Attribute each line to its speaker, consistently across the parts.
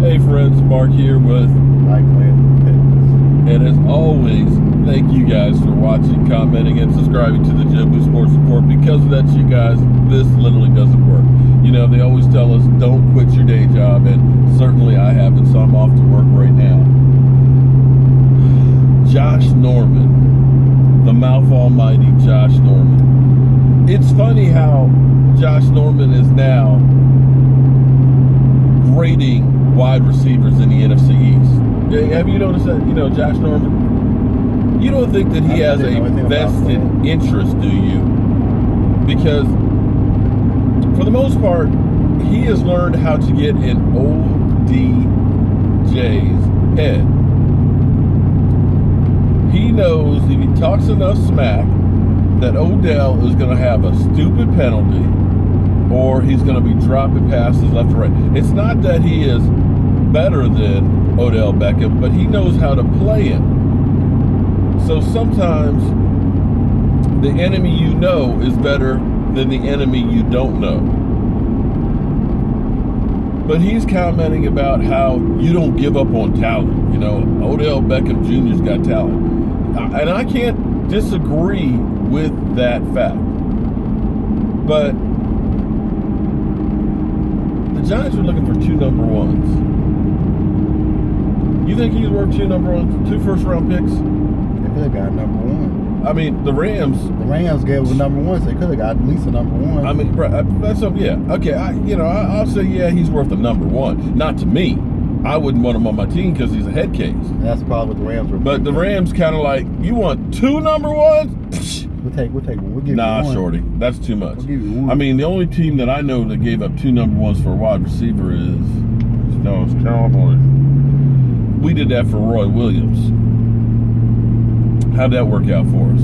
Speaker 1: Hey friends, Mark here with and as always, thank you guys for watching, commenting, and subscribing to the Jimbo Sports Report. Because of that, you guys, this literally doesn't work. You know, they always tell us don't quit your day job, and certainly I haven't, so I'm off to work right now. Josh Norman, the mouth almighty Josh Norman. It's funny how Josh Norman is now grading wide receivers in the NFC East. Have you noticed that? You know, Josh Norman, you don't think that he has a vested interest, do you? Because for the most part, he has learned how to get in old DJ's head. He knows if he talks enough smack that Odell is going to have a stupid penalty or he's going to be dropping passes left and right. It's not that he is better than Odell Beckham, but he knows how to play it. So sometimes the enemy you know is better than the enemy you don't know. But he's commenting about how you don't give up on talent. You know, Odell Beckham Jr.'s got talent. And I can't disagree with that fact. But the Giants are looking for 2 number ones. You think he's worth 2 number ones, 2 first-round picks?
Speaker 2: They could have got number 1.
Speaker 1: I mean, the Rams
Speaker 2: gave us number 1, so they could have got at least a number 1.
Speaker 1: I mean, that's something. Yeah, okay. I'll say he's worth a number 1. Not to me. I wouldn't want him on my team because he's a head case.
Speaker 2: And that's probably what the Rams were.
Speaker 1: But the Rams kind of like, you want 2 number 1s?
Speaker 2: We'll take one. We'll give you 1.
Speaker 1: Nah, shorty, that's too much.
Speaker 2: We'll give you 1.
Speaker 1: I mean, the only team that I know that gave up 2 number 1s for a wide receiver is Dallas Cowboys. We did that for Roy Williams. How'd that work out for us?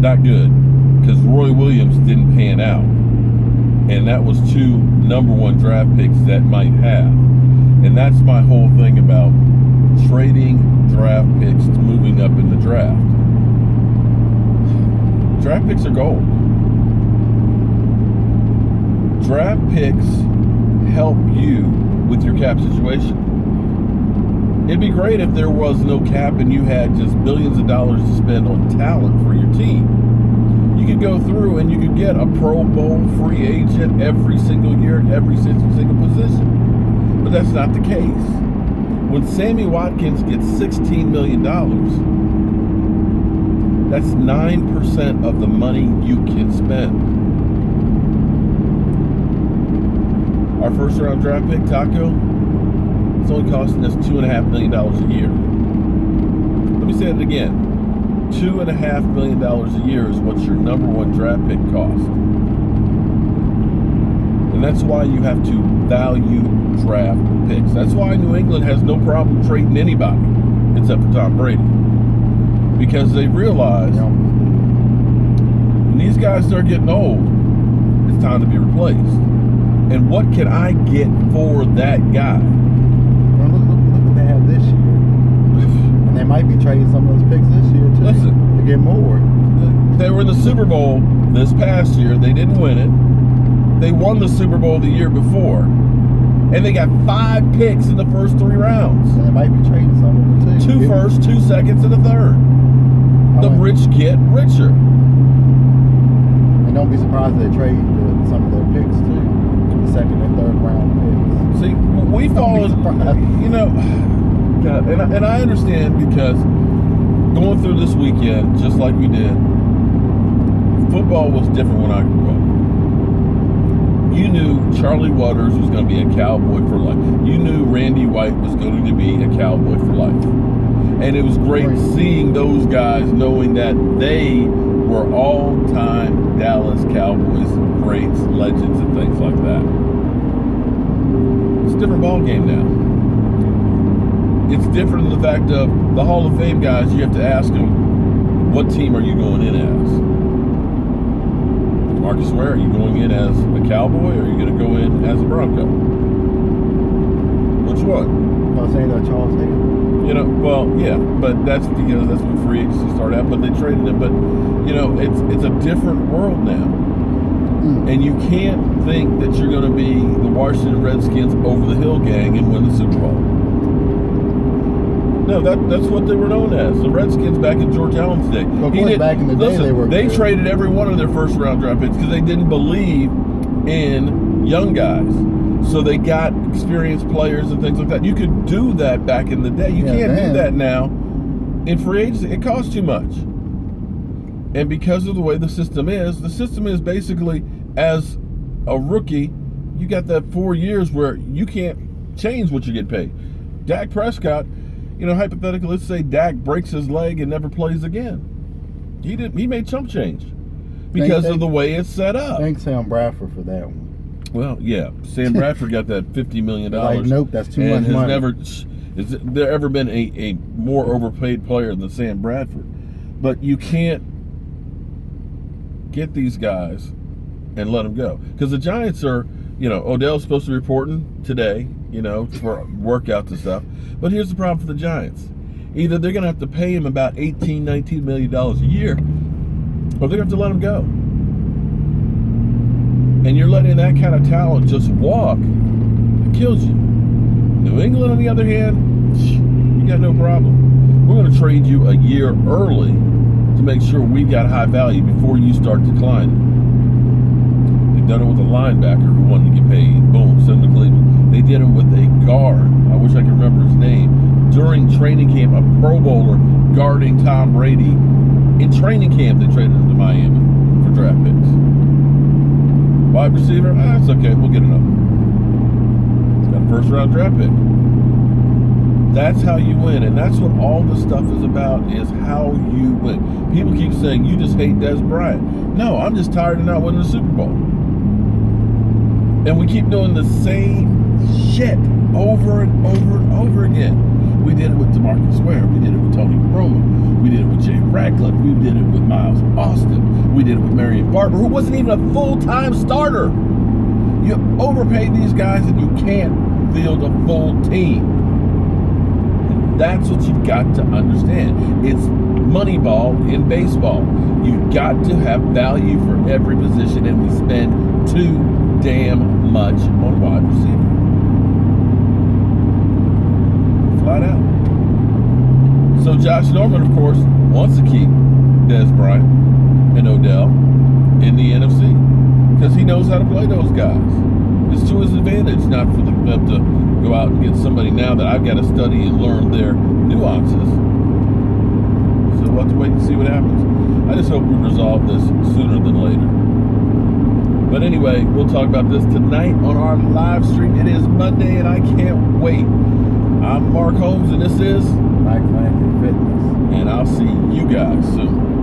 Speaker 1: Not good, because Roy Williams didn't pan out. And that was 2 number 1 draft picks that might have. And that's my whole thing about trading draft picks to moving up in the draft. Draft picks are gold. Draft picks help you with your cap situation. It'd be great if there was no cap and you had just billions of dollars to spend on talent for your team. You could go through and you could get a Pro Bowl free agent every single year at every single position. But that's not the case. When Sammy Watkins gets $16 million, that's 9% of the money you can spend. Our first round draft pick, Taco, it's only costing us $2.5 million a year. Let me say it again. $2.5 million a year is what your number 1 draft pick costs. And that's why you have to value draft picks. That's why New England has no problem trading anybody except for Tom Brady. Because they realize when these guys start getting old, it's time to be replaced. And what can I get for that guy?
Speaker 2: Well, look what they have this year. And they might be trading some of those picks this year, too.
Speaker 1: Listen,
Speaker 2: to get more.
Speaker 1: They were in the Super Bowl this past year. They didn't win it. They won the Super Bowl the year before. And they got 5 picks in the first 3 rounds.
Speaker 2: And they might be trading some of them, too.
Speaker 1: 2 firsts, 2 seconds, and a 3rd. The rich get richer.
Speaker 2: And don't be surprised if they trade some of their picks, too. The 2nd and 3rd round picks.
Speaker 1: See, we fallen, you know, God, and I understand because going through this weekend, just like we did, football was different when I grew up. You knew Charlie Waters was going to be a Cowboy for life. You knew Randy White was going to be a Cowboy for life. And it was great seeing those guys knowing that they were all-time Dallas Cowboys greats, legends, and things like that. It's a different ball game now. It's different in the fact of the Hall of Fame guys, you have to ask them, what team are you going in as? Marcus Ware, are you going in as a Cowboy or are you going to go in as a Bronco? Which one?
Speaker 2: I was saying that Charles Hayden.
Speaker 1: You know, well, yeah, but that's because that's when free agency started out, but they traded him. But, you know, it's a different world now. And you can't think that you're going to be the Washington Redskins over the hill gang and win the Super Bowl. No, that's what they were known as. The Redskins back in George Allen's day.
Speaker 2: Of course, back in the day, they were
Speaker 1: They
Speaker 2: good.
Speaker 1: traded every one of their first-round draft picks because they didn't believe in young guys. So they got experienced players and things like that. You could do that back in the day. You can't do that now. In free agency, it costs too much. And because of the way the system is basically, as a rookie, you got that 4 years where you can't change what you get paid. Dak Prescott, hypothetically, let's say Dak breaks his leg and never plays again. He made chump change because of the way it's set up.
Speaker 2: Thanks Sam Bradford for that one.
Speaker 1: Well, yeah, Sam Bradford got that $50 million.
Speaker 2: Like, nope, that's too much money.
Speaker 1: Has there ever been a more overpaid player than Sam Bradford? But you can't get these guys and let them go. Because the Giants are, Odell's supposed to be reporting today, for workouts and stuff. But here's the problem for the Giants. Either they're going to have to pay him about $18, $19 million a year, or they're going to have to let him go. And you're letting that kind of talent just walk, it kills you. New England, on the other hand, you got no problem. We're going to trade you a year early to make sure we got high value before you start declining. They've done it with a linebacker who wanted to get paid. Boom, send him to Cleveland. They did it with a guard. I wish I could remember his name. During training camp, a Pro Bowler guarding Tom Brady. In training camp, they traded him to Miami for draft picks. Wide receiver? It's okay. We'll get another. It's got a first-round draft pick. That's how you win, and that's what all this stuff is about, is how you win. People keep saying, you just hate Dez Bryant. No, I'm just tired of not winning the Super Bowl. And we keep doing the same shit over and over and over again. We did it with DeMarcus Ware. We did it with Tony Romo. We did it with Jay Ratcliffe. We did it with Miles Austin. We did it with Marion Barber, who wasn't even a full-time starter. You overpay these guys and you can't field a full team. And that's what you've got to understand. It's Moneyball in baseball. You've got to have value for every position, and we spend too damn much on wide receiver. Flat out. So Josh Norman, of course, wants to keep Dez Bryant and Odell in the NFC because he knows how to play those guys. It's to his advantage, not for them to go out and get somebody now that I've got to study and learn their nuances. So we'll have to wait and see what happens. I just hope we resolve this sooner than later. But anyway, we'll talk about this tonight on our live stream. It is Monday, and I can't wait. I'm Mark Holmes, and this is
Speaker 2: Mike Langley Fitness.
Speaker 1: And I'll see you guys soon.